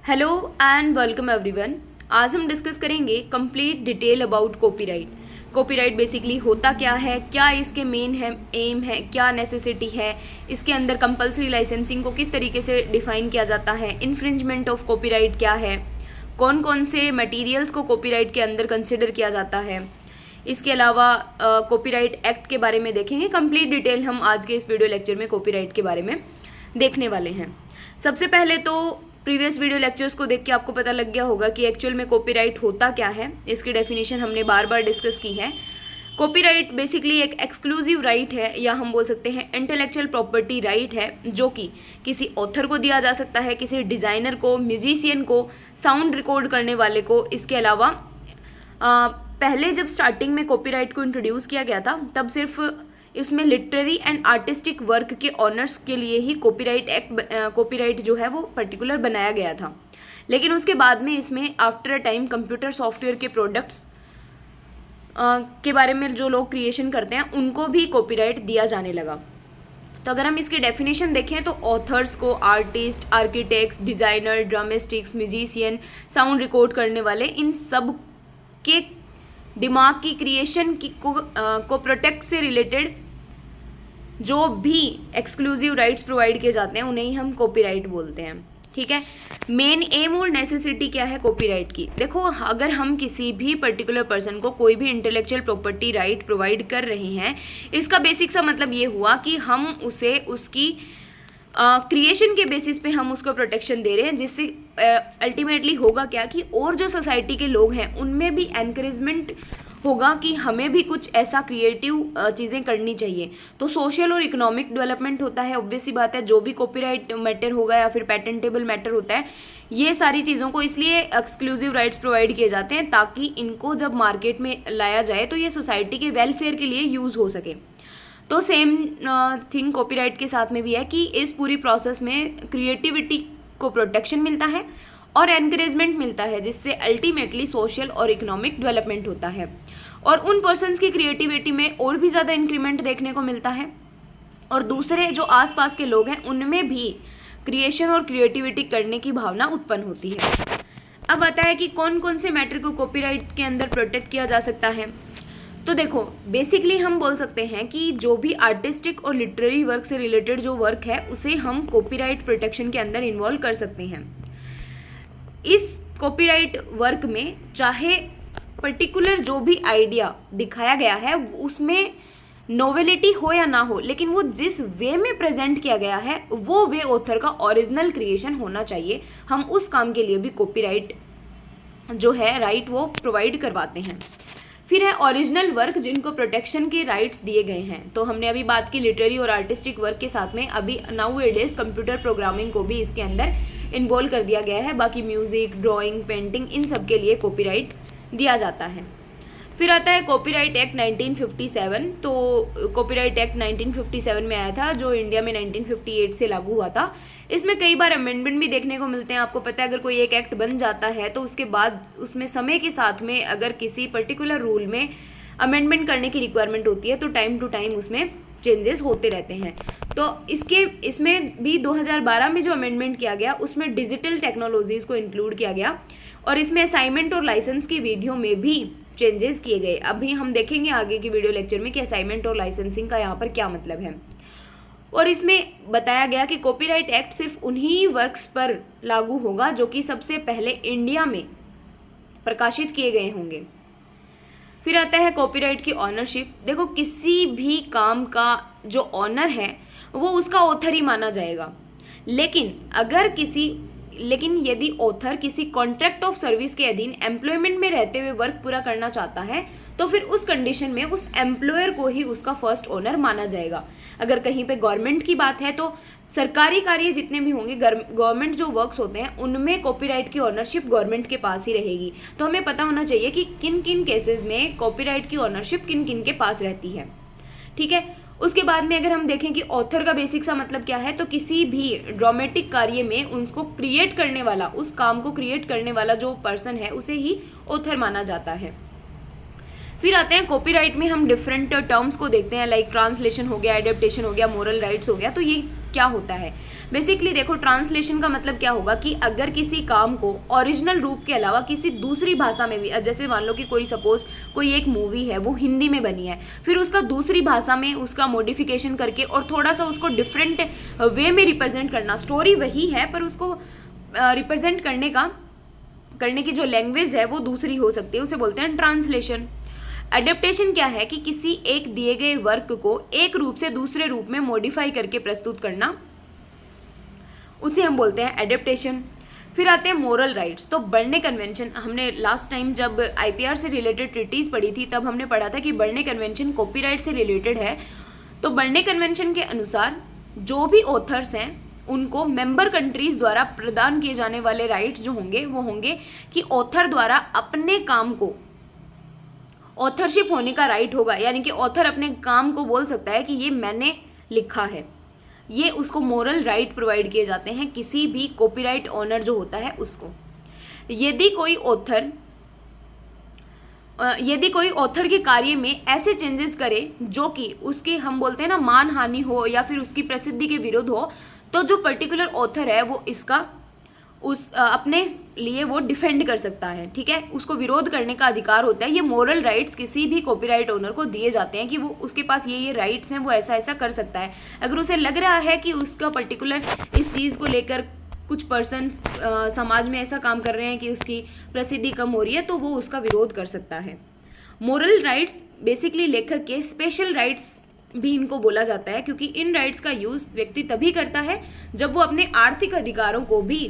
Hello and welcome everyone. आज हम discuss करेंगे complete detail about copyright. Copyright basically होता क्या है, क्या इसके मेन है एम है, क्या नेसेसिटी है, इसके अंदर कंपलसरी लाइसेंसिंग को किस तरीके से डिफाइन किया जाता है, इन्फ्रिंजमेंट ऑफ कॉपीराइट क्या है, कौन कौन से मटेरियल्स को कॉपीराइट के अंदर कंसिडर किया जाता है। इसके अलावा कॉपीराइट एक्ट के बारे में देखेंगे। कंप्लीट डिटेल हम आज के इस वीडियो लेक्चर में कॉपीराइट के बारे में देखने वाले हैं। सबसे पहले तो प्रीवियस वीडियो लेक्चर्स को देख के आपको पता लग गया होगा कि एक्चुअल में कॉपीराइट होता क्या है। इसकी डेफिनेशन हमने बार बार डिस्कस की है। कॉपीराइट बेसिकली एक एक्सक्लूसिव राइट है, या हम बोल सकते हैं इंटेलेक्चुअल प्रॉपर्टी राइट है, जो कि किसी ऑथर को दिया जा सकता है, किसी डिज़ाइनर को, म्यूजिशियन को, साउंड रिकॉर्ड करने वाले को। इसके अलावा पहले जब स्टार्टिंग में कॉपीराइट को इंट्रोड्यूस किया गया था तब सिर्फ इसमें लिटरेरी एंड आर्टिस्टिक वर्क के ऑनर्स के लिए ही कॉपीराइट जो है वो पर्टिकुलर बनाया गया था। लेकिन उसके बाद में इसमें after a time computer software के प्रोडक्ट्स के बारे में जो लोग क्रिएशन करते हैं उनको भी कॉपीराइट दिया जाने लगा। तो अगर हम इसकी डेफिनेशन देखें तो ऑथर्स को artist, architects, designer, dramatists, musician, sound record करने वाले, इन सब के दिमाग की क्रिएशन को प्रोटेक्ट से रिलेटेड जो भी एक्सक्लूसिव राइट्स प्रोवाइड किए जाते हैं उन्हें ही हम कॉपीराइट बोलते हैं। ठीक है। मेन एम और नेसेसिटी क्या है कॉपीराइट की? देखो, अगर हम किसी भी पर्टिकुलर पर्सन को कोई भी इंटेलेक्चुअल प्रॉपर्टी राइट प्रोवाइड कर रहे हैं, इसका बेसिक सा मतलब ये हुआ कि हम उसे उसकी क्रिएशन के बेसिस पे हम उसको प्रोटेक्शन दे रहे हैं, जिससे अल्टीमेटली होगा क्या कि और जो सोसाइटी के लोग हैं उनमें भी एनकरेजमेंट होगा कि हमें भी कुछ ऐसा क्रिएटिव चीज़ें करनी चाहिए। तो सोशल और इकोनॉमिक डेवलपमेंट होता है। ऑब्वियस सी बात है, जो भी कॉपीराइट मैटर होगा या फिर पेटेंटेबल मैटर होता है, ये सारी चीज़ों को इसलिए एक्सक्लूसिव राइट्स प्रोवाइड किए जाते हैं ताकि इनको जब मार्केट में लाया जाए तो ये सोसाइटी के वेलफेयर के लिए यूज़ हो सके। तो सेम थिंग कॉपीराइट के साथ में भी है कि इस पूरी प्रोसेस में क्रिएटिविटी को प्रोटेक्शन मिलता है और एनकरेजमेंट मिलता है, जिससे अल्टीमेटली सोशल और इकोनॉमिक डेवलपमेंट होता है और उन पर्सन्स की क्रिएटिविटी में और भी ज़्यादा इंक्रीमेंट देखने को मिलता है और दूसरे जो आसपास के लोग हैं उनमें भी क्रिएशन और क्रिएटिविटी करने की भावना उत्पन्न होती है। अब आता है कि कौन कौन से मैटर को कॉपीराइट के अंदर प्रोटेक्ट किया जा सकता है। तो देखो, बेसिकली हम बोल सकते हैं कि जो भी आर्टिस्टिक और लिटरेरी वर्क से रिलेटेड जो वर्क है उसे हम कॉपीराइट प्रोटेक्शन के अंदर इन्वॉल्व कर सकते हैं। इस कॉपीराइट वर्क में चाहे पर्टिकुलर जो भी आइडिया दिखाया गया है उसमें नोवेलिटी हो या ना हो, लेकिन वो जिस वे में प्रेजेंट किया गया है वो वे ऑथर का ओरिजिनल क्रिएशन होना चाहिए। हम उस काम के लिए भी कॉपीराइट जो है राइट वो प्रोवाइड करवाते हैं। फिर है ओरिजिनल वर्क जिनको प्रोटेक्शन के राइट्स दिए गए हैं। तो हमने अभी बात की लिटरेरी और आर्टिस्टिक वर्क के साथ में अभी नाउ ए डेज कंप्यूटर प्रोग्रामिंग को भी इसके अंदर इन्वॉल्व कर दिया गया है। बाकी म्यूज़िक, ड्राइंग, पेंटिंग, इन सब के लिए कॉपीराइट दिया जाता है। फिर आता है कॉपीराइट एक्ट 1957। तो कॉपीराइट एक्ट 1957 में आया था, जो इंडिया में 1958 से लागू हुआ था। इसमें कई बार अमेंडमेंट भी देखने को मिलते हैं। आपको पता है, अगर कोई एक एक्ट बन जाता है तो उसके बाद उसमें समय के साथ में अगर किसी पर्टिकुलर रूल में अमेंडमेंट करने की रिक्वायरमेंट होती है तो टाइम टू टाइम उसमें चेंजेस होते रहते हैं। तो इसमें भी 2012 में जो अमेंडमेंट किया गया उसमें डिजिटल टेक्नोलॉजीज़ को इंक्लूड किया गया और इसमें असाइनमेंट और लाइसेंस की विधियों में भी चेंजेस किए गए। अभी हम देखेंगे आगे की वीडियो लेक्चर में कि असाइनमेंट और लाइसेंसिंग का यहाँ पर क्या मतलब है। और इसमें बताया गया कि कॉपीराइट एक्ट सिर्फ उन्हीं वर्क्स पर लागू होगा जो कि सबसे पहले इंडिया में प्रकाशित किए गए होंगे। फिर आता है कॉपीराइट की ऑनरशिप। देखो, किसी भी काम का जो ऑनर है वो उसका ऑथर ही माना जाएगा, लेकिन यदि ऑथर किसी कॉन्ट्रैक्ट ऑफ सर्विस के अधीन एम्प्लॉयमेंट में रहते हुए वर्क पूरा करना चाहता है तो फिर उस कंडीशन में उस एम्प्लॉयर को ही उसका फर्स्ट ओनर माना जाएगा। अगर कहीं पे गवर्नमेंट की बात है तो सरकारी कार्य जितने भी होंगे, गवर्नमेंट जो वर्क्स होते हैं उनमें कॉपीराइट की ऑनरशिप गवर्नमेंट के पास ही रहेगी। तो हमें पता होना चाहिए कि किन किन केसेस में कॉपीराइट की ऑनरशिप किन किन के पास रहती है। ठीक है। उसके बाद में अगर हम देखें कि ऑथर का बेसिक सा मतलब क्या है, तो किसी भी ड्रामेटिक कार्य में उसको क्रिएट करने वाला, उस काम को क्रिएट करने वाला जो पर्सन है उसे ही ऑथर माना जाता है। फिर आते हैं कॉपीराइट में हम डिफरेंट टर्म्स को देखते हैं, लाइक ट्रांसलेशन हो गया, एडेप्टेशन हो गया, मोरल राइट्स हो गया। तो ये क्या होता है। बेसिकली देखो, ट्रांसलेशन का मतलब क्या होगा कि अगर किसी काम को ओरिजिनल रूप के अलावा किसी दूसरी भाषा में भी, जैसे मान लो कि कोई सपोज कोई एक मूवी है वो हिंदी में बनी है, फिर उसका दूसरी भाषा में उसका मॉडिफिकेशन करके और थोड़ा सा उसको डिफरेंट वे में रिप्रेजेंट करना, स्टोरी वही है पर उसको रिप्रेजेंट करने की जो लैंग्वेज है वो दूसरी हो सकती है, उसे बोलते हैं ट्रांसलेशन। एडेप्टेशन क्या है कि किसी एक दिए गए वर्क को एक रूप से दूसरे रूप में मॉडिफाई करके प्रस्तुत करना, उसे हम बोलते हैं एडेप्टेशन। फिर आते हैं मोरल राइट्स। तो बर्ने कन्वेंशन, हमने लास्ट टाइम जब आईपीआर से रिलेटेड ट्रीटीज पढ़ी थी तब हमने पढ़ा था कि बर्ने कन्वेंशन कॉपीराइट से रिलेटेड है। तो बर्ने कन्वेंशन के अनुसार जो भी ऑथर्स हैं उनको मेंबर कंट्रीज द्वारा प्रदान किए जाने वाले राइट्स जो होंगे वो होंगे कि ऑथर द्वारा अपने काम को ऑथरशिप होने का राइट होगा, यानी कि ऑथर अपने काम को बोल सकता है कि ये मैंने लिखा है। ये उसको मोरल राइट प्रोवाइड किए जाते हैं किसी भी कॉपीराइट ओनर जो होता है उसको। यदि कोई ऑथर के कार्य में ऐसे चेंजेस करे जो कि उसकी, हम बोलते हैं ना, मान हानि हो या फिर उसकी प्रसिद्धि के विरुद्ध हो, तो जो पर्टिकुलर ऑथर है वो इसका अपने लिए वो डिफेंड कर सकता है, ठीक है, उसको विरोध करने का अधिकार होता है। ये मोरल राइट्स किसी भी कॉपीराइट ओनर को दिए जाते हैं कि वो उसके पास ये राइट्स हैं, वो ऐसा ऐसा कर सकता है। अगर उसे लग रहा है कि उसका पर्टिकुलर इस चीज़ को लेकर कुछ पर्सन समाज में ऐसा काम कर रहे हैं कि उसकी प्रसिद्धि कम हो रही है, तो वो उसका विरोध कर सकता है। मोरल राइट्स बेसिकली लेखक के स्पेशल राइट्स भी इनको बोला जाता है, क्योंकि इन राइट्स का यूज़ व्यक्ति तभी करता है जब वो अपने आर्थिक अधिकारों को भी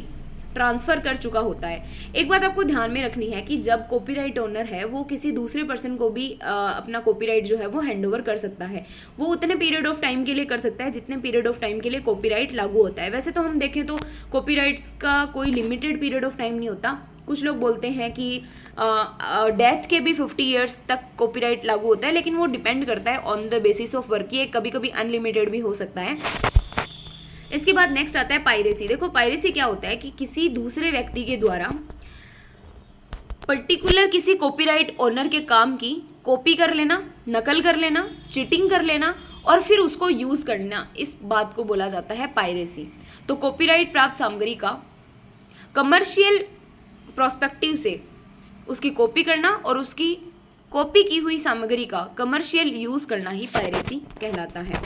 ट्रांसफर कर चुका होता है। एक बात आपको ध्यान में रखनी है कि जब कॉपीराइट ओनर है वो किसी दूसरे पर्सन को भी अपना कॉपीराइट जो है वो हैंडओवर कर सकता है। वो उतने पीरियड ऑफ टाइम के लिए कर सकता है जितने पीरियड ऑफ टाइम के लिए कॉपीराइट लागू होता है। वैसे तो हम देखें तो कॉपीराइट्स का कोई लिमिटेड पीरियड ऑफ टाइम नहीं होता। कुछ लोग बोलते हैं कि डेथ के भी 50 ईयर्स तक कॉपीराइट लागू होता है, लेकिन वो डिपेंड करता है on the basis of work. ये कभी कभी अनलिमिटेड भी हो सकता है। इसके बाद नेक्स्ट आता है पायरेसी। देखो, पायरेसी क्या होता है कि किसी दूसरे व्यक्ति के द्वारा पर्टिकुलर किसी कॉपीराइट ओनर के काम की कॉपी कर लेना, नकल कर लेना, चीटिंग कर लेना और फिर उसको यूज़ करना, इस बात को बोला जाता है पायरेसी। तो कॉपीराइट प्राप्त सामग्री का कमर्शियल प्रोस्पेक्टिव से उसकी कॉपी करना और उसकी कॉपी की हुई सामग्री का कमर्शियल यूज़ करना ही पायरेसी कहलाता है।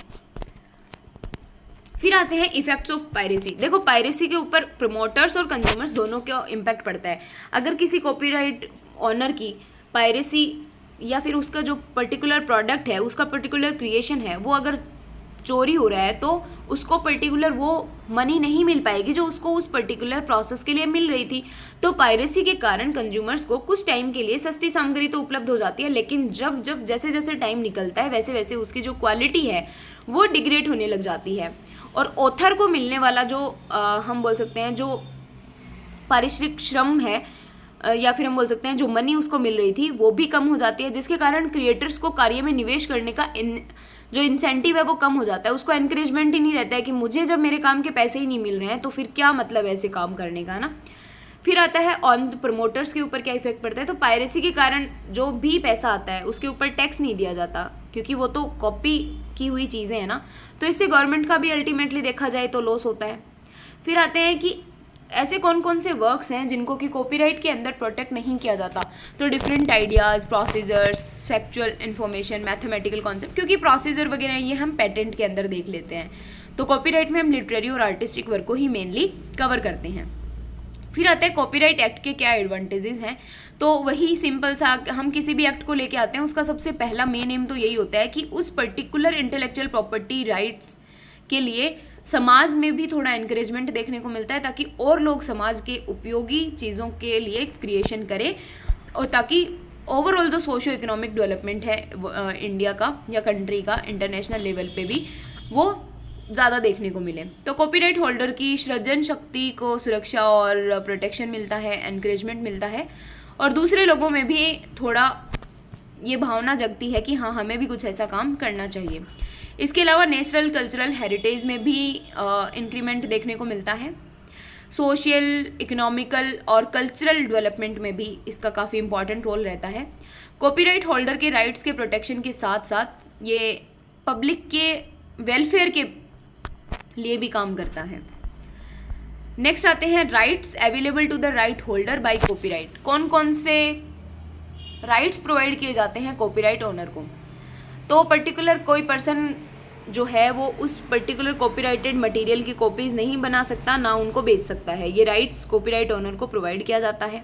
फिर आते हैं इफेक्ट्स ऑफ पायरेसी। देखो, पायरेसी के ऊपर प्रमोटर्स और कंज्यूमर्स दोनों का इम्पैक्ट पड़ता है। अगर किसी कॉपीराइट ऑनर की पायरेसी या फिर उसका जो पर्टिकुलर प्रोडक्ट है, उसका पर्टिकुलर क्रिएशन है, वो अगर चोरी हो रहा है तो उसको पर्टिकुलर वो मनी नहीं मिल पाएगी जो उसको उस पर्टिकुलर प्रोसेस के लिए मिल रही थी। तो पायरेसी के कारण कंज्यूमर्स को कुछ टाइम के लिए सस्ती सामग्री तो उपलब्ध हो जाती है, लेकिन जब जैसे जैसे टाइम निकलता है वैसे वैसे उसकी जो क्वालिटी है वो डिग्रेड होने लग जाती है और ऑथर को मिलने वाला जो हम बोल सकते हैं जो पारिश्रमिक श्रम है या फिर हम बोल सकते हैं जो मनी उसको मिल रही थी वो भी कम हो जाती है, जिसके कारण क्रिएटर्स को कार्य में निवेश करने का जो इंसेंटिव है वो कम हो जाता है। उसको एनकरेजमेंट ही नहीं रहता है कि मुझे जब मेरे काम के पैसे ही नहीं मिल रहे हैं तो फिर क्या मतलब है ऐसे काम करने का ना। फिर आता है ऑन प्रमोटर्स के ऊपर क्या इफेक्ट पड़ता है। तो पायरेसी के कारण जो भी पैसा आता है उसके ऊपर टैक्स नहीं दिया जाता, क्योंकि वो तो कॉपी की हुई चीज़ें हैं ना, तो इससे गवर्नमेंट का भी अल्टीमेटली देखा जाए तो लॉस होता है। फिर आते हैं कि ऐसे कौन कौन से वर्क्स हैं जिनको कि कॉपीराइट के अंदर प्रोटेक्ट नहीं किया जाता। तो different ideas, procedures, factual information, mathematical concept, क्योंकि प्रोसीजर वगैरह ये हम पेटेंट के अंदर देख लेते हैं। तो कॉपीराइट में हम लिटरेरी और आर्टिस्टिक वर्क को ही मेनली कवर करते हैं। फिर आते हैं कॉपीराइट एक्ट के क्या एडवांटेजेस हैं। तो वही सिंपल सा, हम किसी भी एक्ट को लेके आते हैं उसका सबसे पहला मेन एम तो यही होता है कि उस पर्टिकुलर इंटेलेक्चुअल प्रॉपर्टी राइट्स के लिए समाज में भी थोड़ा एनकरेजमेंट देखने को मिलता है, ताकि और लोग समाज के उपयोगी चीज़ों के लिए क्रिएशन करें और ताकि ओवरऑल जो सोशो इकोनॉमिक डेवलपमेंट है इंडिया का या कंट्री का इंटरनेशनल लेवल पे भी वो ज़्यादा देखने को मिले। तो कॉपीराइट होल्डर की सृजन शक्ति को सुरक्षा और प्रोटेक्शन मिलता है, एनकरेजमेंट मिलता है और दूसरे लोगों में भी थोड़ा ये भावना जगती है कि हाँ हमें भी कुछ ऐसा काम करना चाहिए। इसके अलावा नेचुरल कल्चरल हेरिटेज में भी इंक्रीमेंट देखने को मिलता है। सोशल, इकोनॉमिकल और कल्चरल डेवलपमेंट में भी इसका काफ़ी इंपॉर्टेंट रोल रहता है। कॉपीराइट होल्डर के राइट्स के प्रोटेक्शन के साथ साथ ये पब्लिक के वेलफेयर के लिए भी काम करता है। नेक्स्ट आते हैं rights available to the right holder by copyright. कौन कौन से राइट्स प्रोवाइड किए जाते हैं कॉपीराइट ओनर को? तो पर्टिकुलर कोई पर्सन जो है वो उस पर्टिकुलर कॉपीराइटेड मटेरियल की कॉपीज नहीं बना सकता, ना उनको बेच सकता है। ये राइट्स कॉपीराइट ओनर को प्रोवाइड किया जाता है।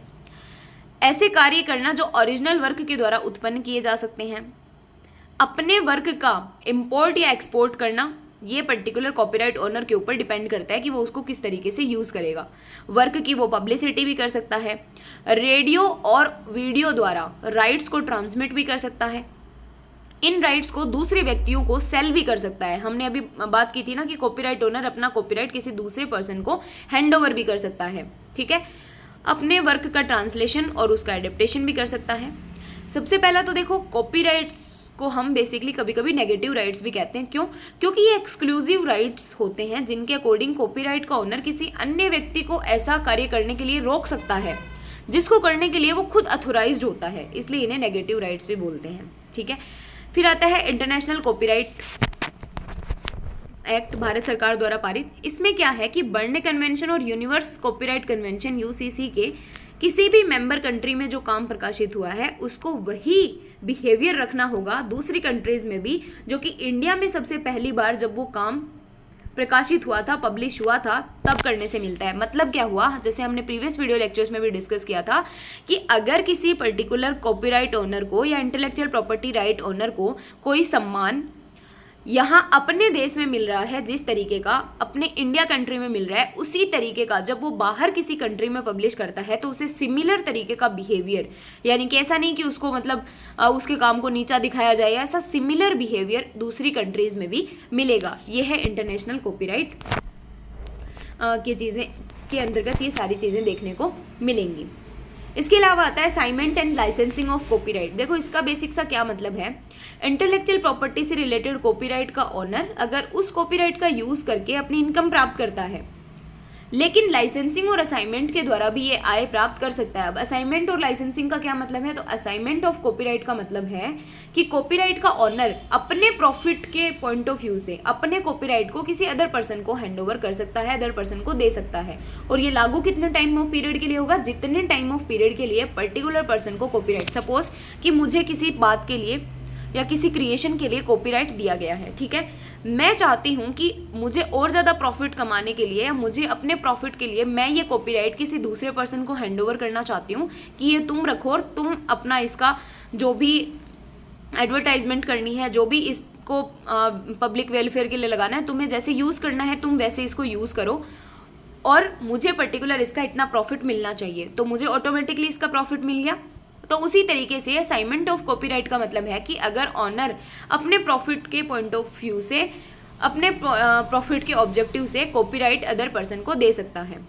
ऐसे कार्य करना जो ओरिजिनल वर्क के द्वारा उत्पन्न किए जा सकते हैं। अपने वर्क का इंपोर्ट या एक्सपोर्ट करना, ये पर्टिकुलर कॉपीराइट ओनर के ऊपर डिपेंड करता है कि वो उसको किस तरीके से यूज़ करेगा। वर्क की वो पब्लिसिटी भी कर सकता है। रेडियो और वीडियो द्वारा राइट्स को ट्रांसमिट भी कर सकता है। इन राइट्स को दूसरे व्यक्तियों को सेल भी कर सकता है। हमने अभी बात की थी ना कि कॉपीराइट ओनर अपना कॉपीराइट किसी दूसरे पर्सन को हैंड ओवर भी कर सकता है, ठीक है। अपने वर्क का ट्रांसलेशन और उसका एडेप्टेशन भी कर सकता है। सबसे पहला तो देखो, कॉपीराइट्स को हम बेसिकली कभी कभी नेगेटिव राइट्स भी कहते हैं। क्यों? क्योंकि ये एक्सक्लूसिव राइट्स होते हैं जिनके अकॉर्डिंग कॉपीराइट का ओनर किसी अन्य व्यक्ति को ऐसा कार्य करने के लिए रोक सकता है जिसको करने के लिए वो खुद अथोराइज्ड होता है, इसलिए इन्हें नेगेटिव राइट्स भी बोलते हैं, ठीक है। फिर आता है इंटरनेशनल कॉपीराइट एक्ट, भारत सरकार द्वारा पारित। इसमें क्या है कि बर्न कन्वेंशन और यूनिवर्स कॉपीराइट कन्वेंशन यूसीसी के किसी भी मेंबर कंट्री में जो काम प्रकाशित हुआ है उसको वही बिहेवियर रखना होगा दूसरी कंट्रीज में भी, जो कि इंडिया में सबसे पहली बार जब वो काम प्रकाशित हुआ था, पब्लिश हुआ था, तब करने से मिलता है। मतलब क्या हुआ, जैसे हमने प्रीवियस वीडियो लेक्चर्स में भी डिस्कस किया था कि अगर किसी पर्टिकुलर कॉपीराइट ओनर को या इंटेलेक्चुअल प्रॉपर्टी राइट ओनर को कोई सम्मान यहाँ अपने देश में मिल रहा है, जिस तरीके का अपने इंडिया कंट्री में मिल रहा है, उसी तरीके का जब वो बाहर किसी कंट्री में पब्लिश करता है तो उसे सिमिलर तरीके का बिहेवियर, यानी कि ऐसा नहीं कि उसको मतलब उसके काम को नीचा दिखाया जाए, ऐसा सिमिलर बिहेवियर दूसरी कंट्रीज में भी मिलेगा। ये है इंटरनेशनल कॉपीराइट की चीज़ें के अंतर्गत ये सारी चीज़ें देखने को मिलेंगी। इसके अलावा आता है assignment and licensing of copyright. देखो इसका बेसिक सा क्या मतलब है। इंटेलेक्चुअल प्रॉपर्टी से रिलेटेड कॉपीराइट का ओनर अगर उस कॉपीराइट का यूज करके अपनी इनकम प्राप्त करता है, लेकिन लाइसेंसिंग और असाइनमेंट के द्वारा भी ये आय प्राप्त कर सकता है। अब असाइनमेंट और लाइसेंसिंग का क्या मतलब है? तो असाइनमेंट ऑफ कॉपीराइट का मतलब है कि कॉपीराइट का ओनर अपने प्रॉफिट के पॉइंट ऑफ व्यू से अपने कॉपीराइट को किसी अदर पर्सन को हैंड ओवर कर सकता है, अदर पर्सन को दे सकता है। और ये लागू कितने टाइम ऑफ पीरियड के लिए होगा? जितने टाइम ऑफ पीरियड के लिए पर्टिकुलर पर्सन को कॉपीराइट, सपोज कि मुझे किसी बात के लिए या किसी क्रिएशन के लिए कॉपीराइट दिया गया है, ठीक है। मैं चाहती हूँ कि मुझे और ज़्यादा प्रॉफिट कमाने के लिए या मुझे अपने प्रॉफिट के लिए मैं ये कॉपीराइट किसी दूसरे पर्सन को हैंड ओवर करना चाहती हूँ कि ये तुम रखो और तुम अपना इसका जो भी एडवर्टाइजमेंट करनी है, जो भी इसको पब्लिक वेलफेयर के लिए लगाना है, तुम्हें जैसे यूज़ करना है तुम वैसे इसको यूज़ करो और मुझे पर्टिकुलर इसका इतना प्रॉफिट मिलना चाहिए, तो मुझे ऑटोमेटिकली इसका प्रॉफिट मिल गया। तो उसी तरीके से असाइनमेंट ऑफ कॉपीराइट का मतलब है कि अगर ऑनर अपने प्रॉफिट के पॉइंट ऑफ व्यू से, अपने प्रॉफिट के ऑब्जेक्टिव से कॉपीराइट अदर पर्सन को दे सकता है।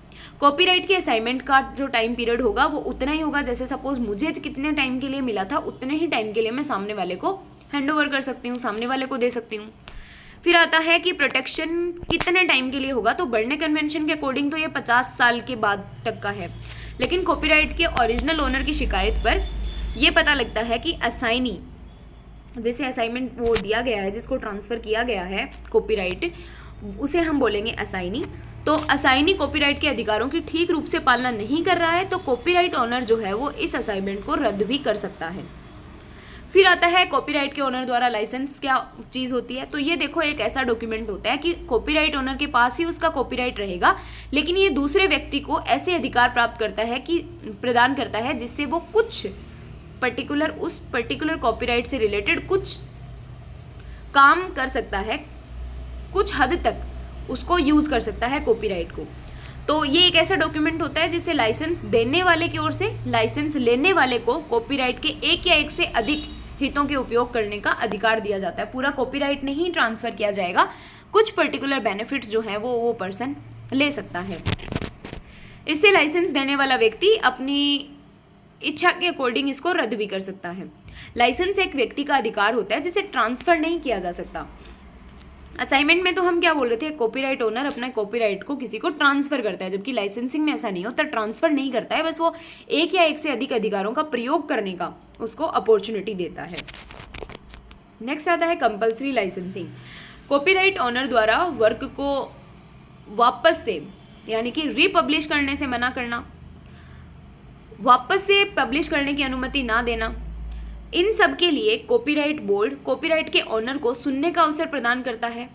कॉपीराइट के असाइनमेंट का जो टाइम पीरियड होगा वो उतना ही होगा, जैसे सपोज मुझे कितने टाइम के लिए मिला था उतने ही टाइम के लिए मैं सामने वाले को हैंड ओवर कर सकती हूँ, सामने वाले को दे सकती हूँ। फिर आता है कि प्रोटेक्शन कितने टाइम के लिए होगा। तो बर्न कन्वेंशन के अकॉर्डिंग तो ये 50 साल के बाद तक का है, लेकिन कॉपीराइट के ओरिजिनल ओनर की शिकायत पर यह पता लगता है कि असाइनी, जैसे असाइनमेंट वो दिया गया है, जिसको ट्रांसफ़र किया गया है कॉपीराइट, उसे हम बोलेंगे असाइनी। तो असाइनी कॉपीराइट के अधिकारों की ठीक रूप से पालना नहीं कर रहा है तो कॉपीराइट ओनर जो है वो इस असाइनमेंट को रद्द भी कर सकता है। फिर आता है कॉपीराइट के ओनर द्वारा लाइसेंस क्या चीज़ होती है। तो ये देखो एक ऐसा डॉक्यूमेंट होता है कि कॉपीराइट ओनर के पास ही उसका कॉपीराइट रहेगा, लेकिन ये दूसरे व्यक्ति को ऐसे अधिकार प्राप्त करता है कि प्रदान करता है जिससे वो कुछ पर्टिकुलर, उस पर्टिकुलर कॉपीराइट से रिलेटेड कुछ काम कर सकता है, कुछ हद तक उसको यूज़ कर सकता है कॉपीराइट को। तो ये एक ऐसा डॉक्यूमेंट होता है जिससे लाइसेंस देने वाले की ओर से लाइसेंस लेने वाले को कॉपीराइट के एक या एक से अधिक हितों के उपयोग करने का अधिकार दिया जाता है। पूरा कॉपीराइट नहीं ट्रांसफ़र किया जाएगा, कुछ पर्टिकुलर बेनिफिट्स जो है वो पर्सन ले सकता है। इससे लाइसेंस देने वाला व्यक्ति अपनी इच्छा के अकॉर्डिंग इसको रद्द भी कर सकता है। लाइसेंस एक व्यक्ति का अधिकार होता है जिसे ट्रांसफ़र नहीं किया जा सकता। असाइनमेंट में तो हम क्या बोल रहे थे, कॉपीराइट ओनर अपना कॉपीराइट को किसी को ट्रांसफ़र करता है, जबकि लाइसेंसिंग में ऐसा नहीं होता, ट्रांसफ़र नहीं करता है, बस वो एक या एक से अधिक अधिकारों का प्रयोग करने का उसको अपॉर्चुनिटी देता है। नेक्स्ट आता है कंपल्सरी लाइसेंसिंग। कॉपीराइट ओनर द्वारा वर्क को वापस से यानी कि रीपब्लिश करने से मना करना, वापस से पब्लिश करने की अनुमति ना देना, इन सब के लिए कॉपीराइट बोर्ड कॉपीराइट के ऑनर को सुनने का अवसर प्रदान करता है।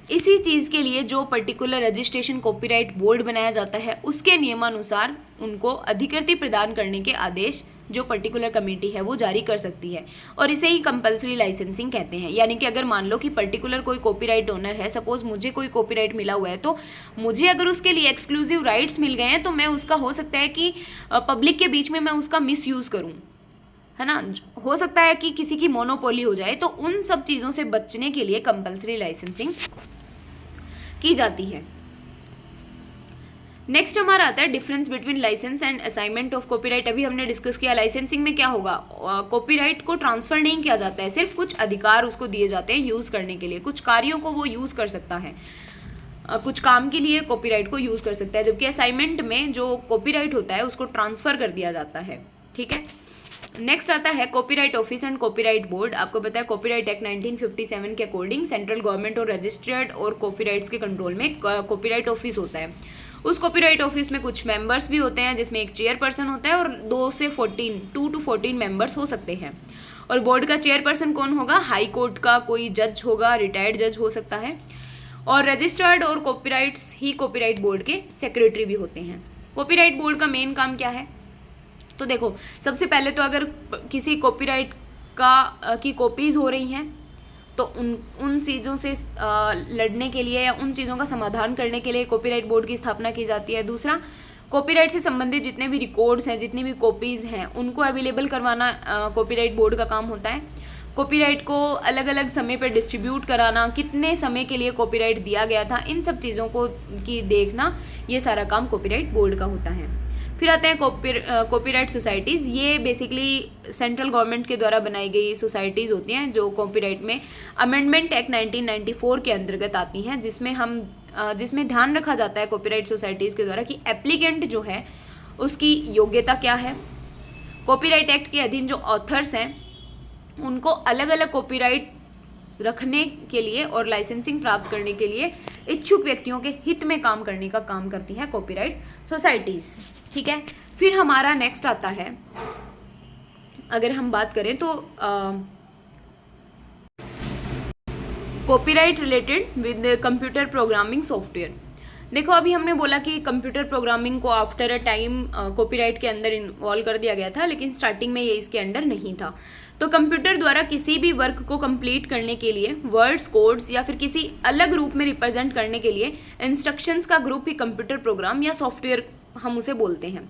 इसी चीज़ के लिए जो पर्टिकुलर रजिस्ट्रेशन कॉपीराइट बोर्ड बनाया जाता है उसके नियमानुसार उनको अधिकृति प्रदान करने के आदेश जो पर्टिकुलर कमेटी है वो जारी कर सकती है, और इसे ही कंपल्सरी लाइसेंसिंग कहते हैं। यानी कि अगर मान लो कि पर्टिकुलर कोई कॉपीराइट ओनर है, सपोज मुझे कोई कॉपीराइट मिला हुआ है, तो मुझे अगर उसके लिए एक्सक्लूसिव राइट्स मिल गए हैं तो मैं उसका हो सकता है कि पब्लिक के बीच में मैं उसका मिसयूज़ करूँ, है ना, हो सकता है कि किसी की मोनोपोली हो जाए। तो उन सब चीज़ों से बचने के लिए कंपल्सरी लाइसेंसिंग की जाती है। नेक्स्ट हमारा आता है difference between license and assignment of copyright. अभी हमने डिस्कस किया लाइसेंसिंग में क्या होगा, कॉपीराइट को ट्रांसफर नहीं किया जाता है, सिर्फ कुछ अधिकार उसको दिए जाते हैं यूज़ करने के लिए, कुछ कार्यों को वो यूज़ कर सकता है, कुछ काम के लिए कॉपीराइट को यूज़ कर सकता है। जबकि असाइनमेंट में जो कॉपीराइट होता है उसको ट्रांसफ़र कर दिया जाता है। ठीक है, नेक्स्ट आता है copyright office and copyright board. आपको पता है कॉपीराइट एक्ट 1957 के अकॉर्डिंग सेंट्रल गवर्नमेंट और रजिस्टर्ड और कॉपीराइट्स के कंट्रोल में कॉपीराइट ऑफिस होता है। उस कॉपीराइट ऑफिस में कुछ मेंबर्स भी होते हैं, जिसमें एक चेयरपर्सन होता है और 2 to 14 मेंबर्स हो सकते हैं। और बोर्ड का चेयरपर्सन कौन होगा, हाई कोर्ट का कोई जज होगा, रिटायर्ड जज हो सकता है। और रजिस्टर्ड और कॉपीराइट्स ही कॉपीराइट बोर्ड के सेक्रेटरी भी होते हैं। कॉपीराइट बोर्ड का मेन काम क्या है, तो देखो सबसे पहले तो अगर किसी कॉपीराइट की कॉपीज़ हो रही हैं तो उन चीज़ों से लड़ने के लिए या उन चीज़ों का समाधान करने के लिए कॉपीराइट बोर्ड की स्थापना की जाती है। दूसरा, कॉपीराइट से संबंधित जितने भी रिकॉर्ड्स हैं, जितनी भी कॉपीज़ हैं, उनको अवेलेबल करवाना कॉपीराइट बोर्ड का काम होता है। कॉपीराइट को अलग अलग समय पर डिस्ट्रीब्यूट कराना, कितने समय के लिए कॉपीराइट दिया गया था, इन सब चीज़ों को की देखना, ये सारा काम कॉपीराइट बोर्ड का होता है। फिर आते हैं कॉपीराइट सोसाइटीज़। ये बेसिकली सेंट्रल गवर्नमेंट के द्वारा बनाई गई सोसाइटीज़ होती हैं जो कॉपीराइट में अमेंडमेंट एक्ट 1994 के अंतर्गत आती हैं, जिसमें ध्यान रखा जाता है कॉपीराइट सोसाइटीज़ के द्वारा कि एप्लीकेंट जो है उसकी योग्यता क्या है। कॉपीराइट एक्ट के अधीन जो ऑथर्स हैं उनको अलग अलग कॉपीराइट रखने के लिए और लाइसेंसिंग प्राप्त करने के लिए इच्छुक व्यक्तियों के हित में काम करने का काम करती हैं कॉपीराइट सोसाइटीज़। ठीक है, फिर हमारा नेक्स्ट आता है, अगर हम बात करें तो copyright related with computer programming software. देखो अभी हमने बोला कि कंप्यूटर प्रोग्रामिंग को आफ्टर अ टाइम कॉपीराइट के अंदर इन्वॉल्व कर दिया गया था, लेकिन स्टार्टिंग में ये इसके अंडर नहीं था। तो कंप्यूटर द्वारा किसी भी वर्क को कंप्लीट करने के लिए वर्ड्स, कोड्स या फिर किसी अलग रूप में रिप्रेजेंट करने के लिए इंस्ट्रक्शंस का ग्रुप ही कंप्यूटर प्रोग्राम या सॉफ्टवेयर हम उसे बोलते हैं।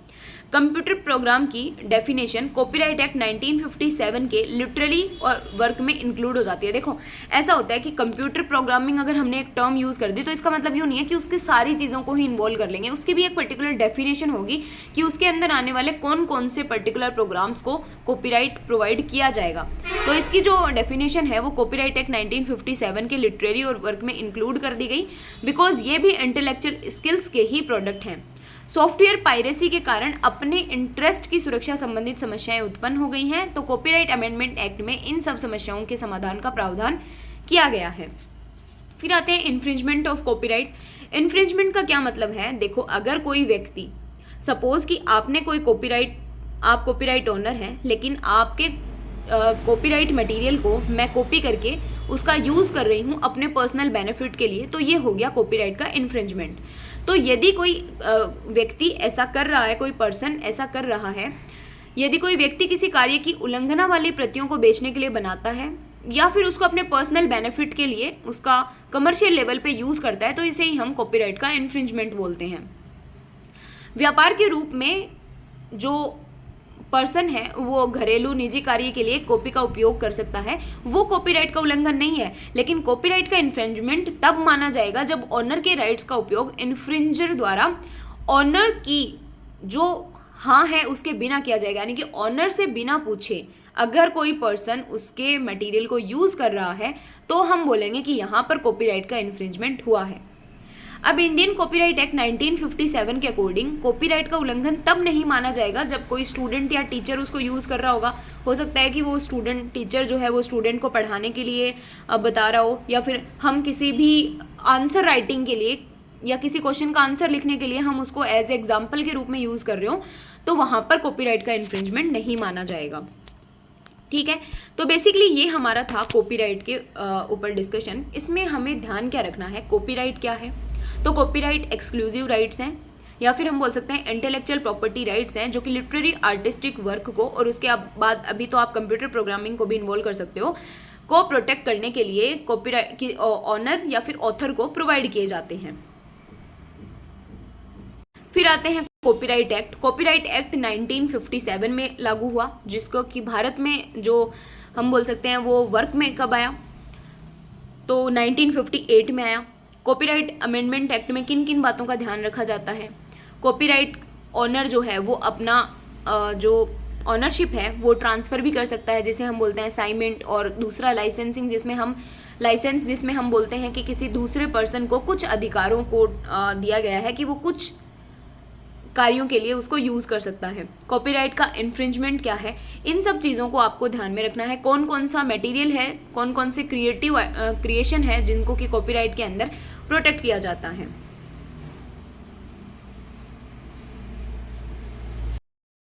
कंप्यूटर प्रोग्राम की डेफिनेशन कॉपीराइट एक्ट 1957 के लिटरली और वर्क में इंक्लूड हो जाती है। देखो ऐसा होता है कि कंप्यूटर प्रोग्रामिंग अगर हमने एक टर्म यूज़ कर दी तो इसका मतलब यूँ नहीं है कि उसकी सारी चीज़ों को ही इन्वॉल्व कर लेंगे, उसकी भी एक पर्टिकुलर डेफिनेशन होगी कि उसके अंदर आने वाले कौन कौन से पर्टिकुलर प्रोग्राम्स को कॉपीराइट प्रोवाइड किया जाएगा। तो इसकी जो डेफिनेशन है वो कॉपीराइट एक्ट 1957 के लिटरेरी और वर्क में इंक्लूड कर दी गई, बिकॉज ये भी इंटेलेक्चुअल स्किल्स के ही प्रोडक्ट हैं। सॉफ्टवेयर पायरेसी के कारण अपने इंटरेस्ट की सुरक्षा संबंधित समस्याएं उत्पन्न हो गई हैं, तो कॉपीराइट अमेंडमेंट एक्ट में इन सब समस्याओं के समाधान का प्रावधान किया गया है। फिर आते हैं इन्फ्रिंजमेंट ऑफ कॉपीराइट। इन्फ्रिंजमेंट का क्या मतलब है, देखो अगर कोई व्यक्ति, सपोज कि आपने कोई आप कॉपीराइट ओनर हैं, लेकिन आपके कॉपीराइट मटेरियल को मैं कॉपी करके उसका यूज़ कर रही हूँ अपने पर्सनल बेनिफिट के लिए, तो ये हो गया कॉपीराइट का इन्फ्रिंजमेंट। तो यदि कोई व्यक्ति ऐसा कर रहा है, कोई पर्सन ऐसा कर रहा है, यदि कोई व्यक्ति किसी कार्य की उल्लंघना वाली प्रतियों को बेचने के लिए बनाता है या फिर उसको अपने पर्सनल बेनिफिट के लिए उसका कमर्शियल लेवल पे यूज़ करता है, तो इसे ही हम कॉपीराइट का इन्फ्रिंजमेंट बोलते हैं। व्यापार के रूप में जो पर्सन है वो घरेलू निजी कार्य के लिए कॉपी का उपयोग कर सकता है, वो कॉपीराइट का उल्लंघन नहीं है। लेकिन कॉपीराइट का इन्फ्रिंजमेंट तब माना जाएगा जब ऑनर के राइट्स का उपयोग इन्फ्रिंजर द्वारा ऑनर की जो हाँ है उसके बिना किया जाएगा, यानी कि ऑनर से बिना पूछे अगर कोई पर्सन उसके मटेरियल को यूज़ कर रहा है तो हम बोलेंगे कि यहाँ पर कॉपीराइट का इन्फ्रिंजमेंट हुआ है। अब इंडियन कॉपीराइट एक्ट 1957 के अकॉर्डिंग कॉपीराइट का उल्लंघन तब नहीं माना जाएगा जब कोई स्टूडेंट या टीचर उसको यूज़ कर रहा होगा। हो सकता है कि वो स्टूडेंट टीचर जो है वो स्टूडेंट को पढ़ाने के लिए बता रहा हो, या फिर हम किसी भी आंसर राइटिंग के लिए या किसी क्वेश्चन का आंसर लिखने के लिए हम उसको एज एग्जाम्पल के रूप में यूज़ कर रहे हो, तो वहाँ पर कॉपीराइट का इन्फ्रिंजमेंट नहीं माना जाएगा। ठीक है, तो बेसिकली ये हमारा था कॉपीराइट के ऊपर डिस्कशन। इसमें हमें ध्यान क्या रखना है, कॉपीराइट क्या है? तो कॉपीराइट एक्सक्लूसिव राइट्स हैं, या फिर हम बोल सकते हैं इंटेलेक्चुअल प्रॉपर्टी राइट्स हैं, जो कि लिटरेरी आर्टिस्टिक वर्क को, और उसके बाद अभी तो आप कंप्यूटर प्रोग्रामिंग को भी इन्वॉल्व कर सकते हो, को प्रोटेक्ट करने के लिए कॉपीराइट की ऑनर या फिर ऑथर को प्रोवाइड किए जाते हैं। फिर आते हैं कॉपीराइट एक्ट। कॉपीराइट एक्ट 1957 में लागू हुआ, जिसको कि भारत में जो हम बोल सकते हैं वो वर्क में कब आया, तो 1958 में आया। कॉपीराइट अमेंडमेंट एक्ट में किन किन बातों का ध्यान रखा जाता है? कॉपीराइट ऑनर जो है वो अपना जो ऑनरशिप है वो ट्रांसफ़र भी कर सकता है, जिसे हम बोलते हैं असाइनमेंट, और दूसरा लाइसेंसिंग, जिसमें हम बोलते हैं कि किसी दूसरे पर्सन को कुछ अधिकारों को दिया गया है कि वो कुछ कार्यों के लिए उसको यूज़ कर सकता है। कॉपीराइट का इन्फ्रिंजमेंट क्या है, इन सब चीज़ों को आपको ध्यान में रखना है। कौन कौन सा मटेरियल है, कौन कौन से क्रिएशन है जिनको कि कॉपीराइट के अंदर प्रोटेक्ट किया जाता है।